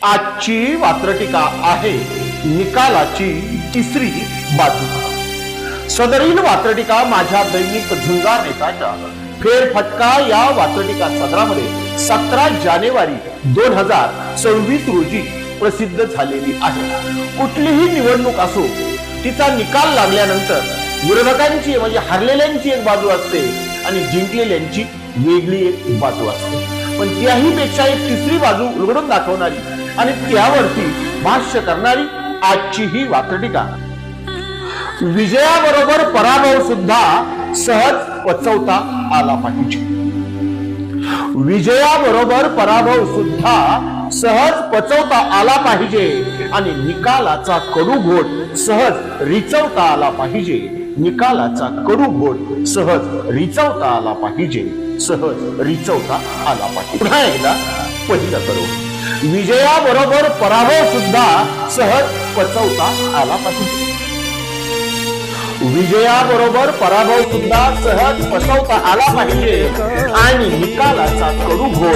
आजची वात्रटिका आहे निकालाची तिसरी बाजू। सदरील वात्रटिका माझ्या दैनिक झुंजार नेताच्या फेरफटका या वात्रटिका सदरामध्ये 17 जानेवारी 2026 रोजी प्रसिद्ध झालेली आहे। कुठलीही निवडणूक असो तिचा निकाल लागल्यानंतर विरोधकांची म्हणजे हरलेल्यांची एक बाजू असते आणि जिंकलेल्यांची वेगळी एक बाजू असते, पण त्याही पेक्षा एक तिसरी बाजू उलगडून दाखवणारी आणि त्यावरती भाष्य करणारी आजची ही वात्रटिका। विजयाबरोबर पराभव सुद्धा सहज पचवता आला पाहिजे। विजयाबरोबर पराभव सुद्धा सहज पचवता आला पाहिजे आणि निकालाचा कडू घोट सहज रिचवता आला पाहिजे। निकालाचा कडू घोट सहज रिचवता आला पाहिजे, सहज रिचवता आला पाहिजे। पुन्हा एकदा पहिलं करू, विजयाबरोबर पराभव सुद्धा सहज पचवता आला पाहिजे। विजयाबरोबर पराभव सुद्धा सहज पचवता आला पाहिजे आणि निकालाचा कडू घोट